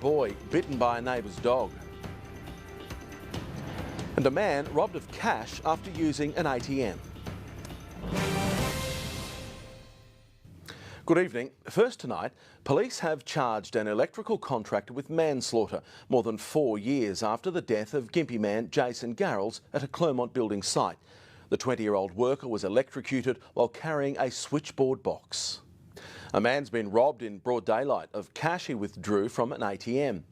boy bitten by a neighbour's dog. And a man robbed of cash after using an ATM. Good evening. First tonight, police have charged an electrical contractor with manslaughter more than 4 years after the death of Gympie man Jason Garrels at a Clermont building site. The 20-year-old worker was electrocuted while carrying a switchboard box. A man's been robbed in broad daylight of cash he withdrew from an ATM.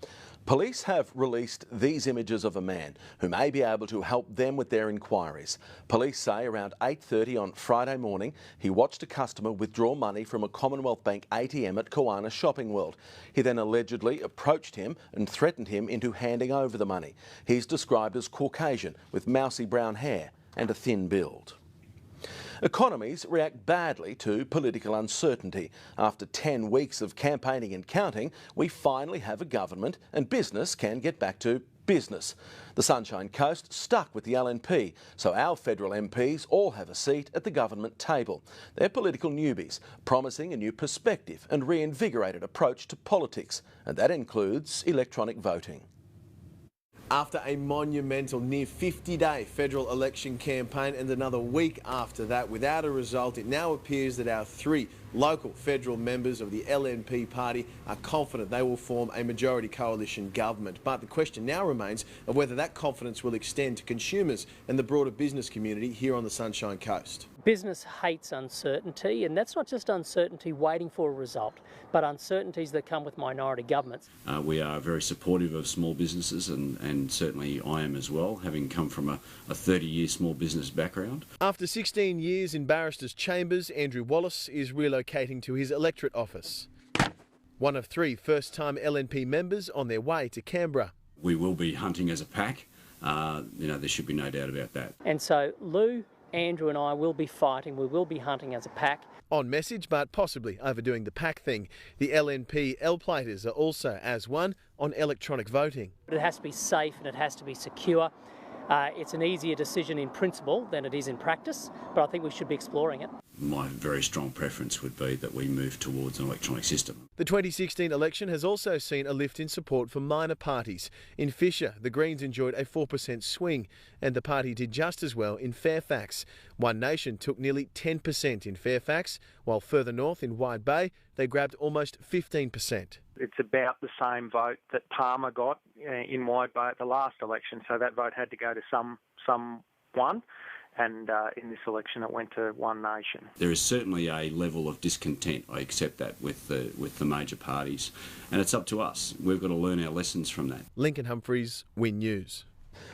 Police have released these images of a man who may be able to help them with their inquiries. Police say around 8:30 on Friday morning, he watched a customer withdraw money from a Commonwealth Bank ATM at Kiwana Shopping World. He then allegedly approached him and threatened him into handing over the money. He's described as Caucasian with mousy brown hair and a thin build. Economies react badly to political uncertainty. After 10 weeks of campaigning and counting, we finally have a government and business can get back to business. The Sunshine Coast stuck with the LNP, so our federal MPs all have a seat at the government table. They're political newbies, promising a new perspective and reinvigorated approach to politics, and that includes electronic voting. After a monumental near 50-day federal election campaign and another week after that without a result, it now appears that our 3 local federal members of the LNP party are confident they will form a majority coalition government. But the question now remains of whether that confidence will extend to consumers and the broader business community here on the Sunshine Coast. Business hates uncertainty, and that's not just uncertainty waiting for a result, but uncertainties that come with minority governments. We are very supportive of small businesses, and certainly I am as well, having come from a 30-year small business background. After 16 years in barristers' chambers, Andrew Wallace is relocating to his electorate office. One of 3 first-time LNP members on their way to Canberra. We will be hunting as a pack. There should be no doubt about that. And so Lou, Andrew and I will be fighting, we will be hunting as a pack. On message, but possibly overdoing the pack thing. The LNP L-platers are also as one on electronic voting. It has to be safe and it has to be secure. It's an easier decision in principle than it is in practice, but I think we should be exploring it. My very strong preference would be that we move towards an electronic system. The 2016 election has also seen a lift in support for minor parties. In Fisher, the Greens enjoyed a 4% swing, and the party did just as well in Fairfax. One Nation took nearly 10% in Fairfax, while further north in Wide Bay, they grabbed almost 15%. It's about the same vote that Palmer got in Wide Bay at the last election, so that vote had to go to someone, and in this election it went to One Nation. There is certainly a level of discontent, I accept that, with the major parties, and it's up to us. We've got to learn our lessons from that. Lincoln Humphreys, Win News.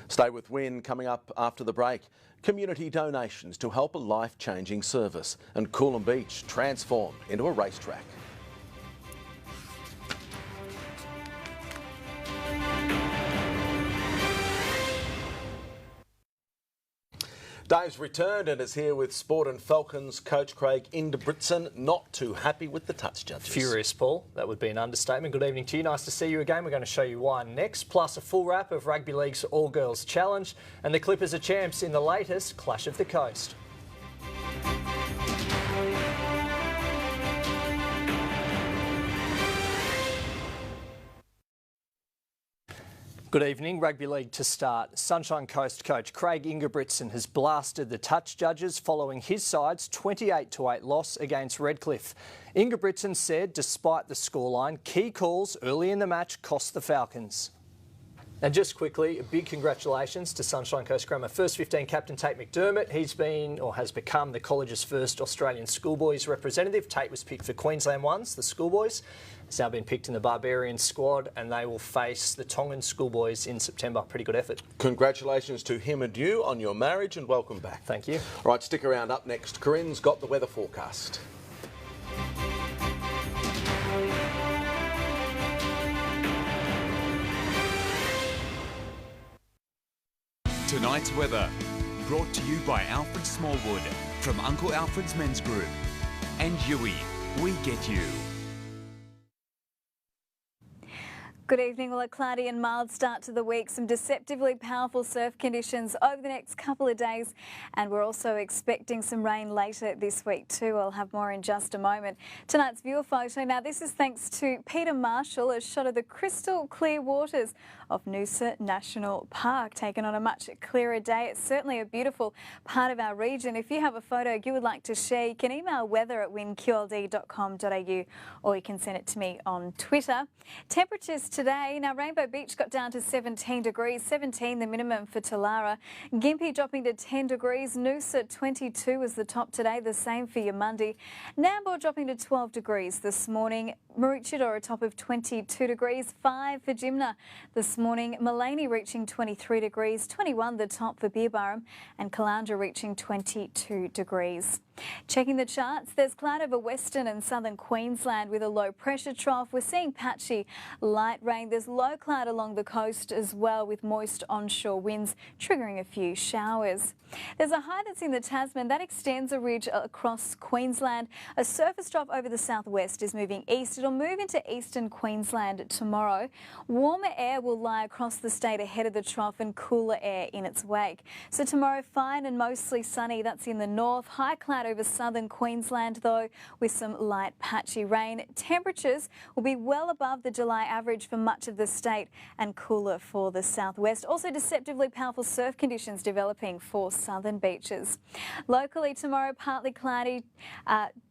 Stay with Win coming up after the break. Community donations to help a life-changing service, and Coolum Beach transformed into a racetrack. Dave's returned and is here with Sport and Falcons coach Craig Ingebrigtsen. Not too happy with the touch judges. Furious, Paul. That would be an understatement. Good evening to you. Nice to see you again. We're going to show you why next, plus a full wrap of Rugby League's All-Girls Challenge. And the Clippers are champs in the latest Clash of the Coast. Good evening. Rugby League to start. Sunshine Coast coach Craig Ingebrigtsen has blasted the touch judges following his side's 28-8 loss against Redcliffe. Ingebrigtsen said despite the scoreline, key calls early in the match cost the Falcons. And just quickly, a big congratulations to Sunshine Coast Grammar First 15 captain Tate McDermott. He's been, or has become, the college's first Australian schoolboys representative. Tate was picked for Queensland Ones, the schoolboys. He's now been picked in the Barbarian squad, and they will face the Tongan schoolboys in September. Pretty good effort. Congratulations to him and you on your marriage, and welcome back. Thank you. All right, stick around. Up next, Corinne's got the weather forecast. Tonight's weather, brought to you by Alfred Smallwood from Uncle Alfred's Men's Group. And Yui, we get you. Good evening. Well, a cloudy and mild start to the week. Some deceptively powerful surf conditions over the next couple of days. And we're also expecting some rain later this week too. I'll have more in just a moment. Tonight's viewer photo. Now, this is thanks to Peter Marshall, a shot of the crystal clear waters of Noosa National Park, taken on a much clearer day. It's certainly a beautiful part of our region. If you have a photo you would like to share, you can email weather@winqld.com.au or you can send it to me on Twitter. Temperatures today, now Rainbow Beach got down to 17 degrees, 17 the minimum for Talara. Gympie dropping to 10 degrees, Noosa 22 was the top today, the same for Yamundi. Nambour dropping to 12 degrees this morning, Maroochydore a top of 22 degrees, 5 for Jimna this morning, Mullaney reaching 23 degrees, 21 the top for Beerburrum, and Caloundra reaching 22 degrees. Checking the charts, there's cloud over western and southern Queensland with a low pressure trough. We're seeing patchy light rain. There's low cloud along the coast as well with moist onshore winds triggering a few showers. There's a high that's in the Tasman that extends a ridge across Queensland. A surface trough over the southwest is moving east. It'll move into eastern Queensland tomorrow. Warmer air will lie across the state ahead of the trough and cooler air in its wake. So tomorrow, fine and mostly sunny. That's in the north. High cloud over southern Queensland though, with some light patchy rain. Temperatures will be well above the July average for much of the state and cooler for the southwest. Also deceptively powerful surf conditions developing for southern beaches. Locally tomorrow, partly cloudy.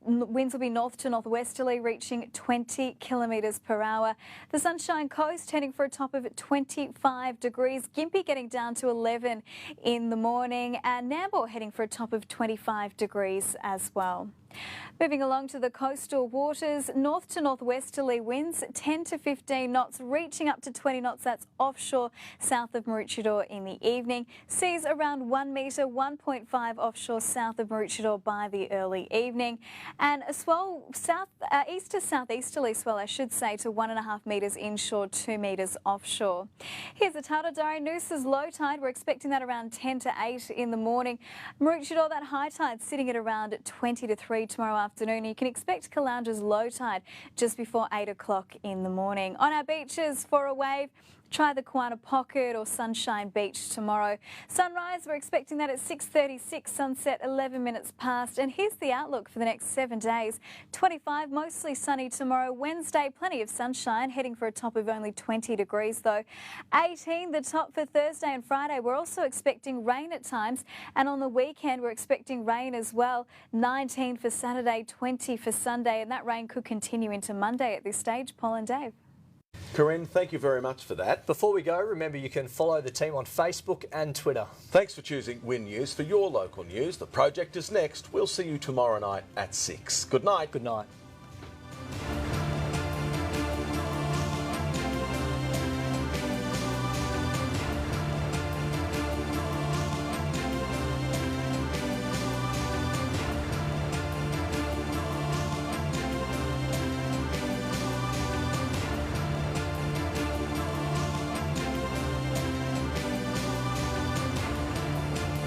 Winds will be north to northwesterly, reaching 20 kilometres per hour. The Sunshine Coast heading for a top of 25 degrees. Gympie getting down to 11 in the morning, and Nambour heading for a top of 25 degrees as well. Moving along to the coastal waters, north to northwesterly winds 10 to 15 knots, reaching up to 20 knots. That's offshore south of Maroochydore in the evening. Seas around 1 metre, 1.5 offshore south of Maroochydore by the early evening. And a swell east to southeasterly swell, I should say, to 1.5 metres inshore, 2 metres offshore. Here's the tidal diary. Noosa's low tide, we're expecting that around 10 to 8 in the morning. Maroochydore, that high tide sitting at around 20 to 3 tomorrow afternoon. You can expect Caloundra's low tide just before 8 o'clock in the morning. On our beaches for a wave, try the Kiwana Pocket or Sunshine Beach tomorrow. Sunrise, we're expecting that at 6:36, sunset 11 minutes past. And here's the outlook for the next 7 days. 25, mostly sunny tomorrow. Wednesday, plenty of sunshine, heading for a top of only 20 degrees though. 18, the top for Thursday and Friday. We're also expecting rain at times. And on the weekend, we're expecting rain as well. 19 for Saturday, 20 for Sunday. And that rain could continue into Monday at this stage. Paul and Dave. Corinne, thank you very much for that. Before we go, remember you can follow the team on Facebook and Twitter. Thanks for choosing Win News for your local news. The project is next. We'll see you tomorrow night at 6. Good night. Good night.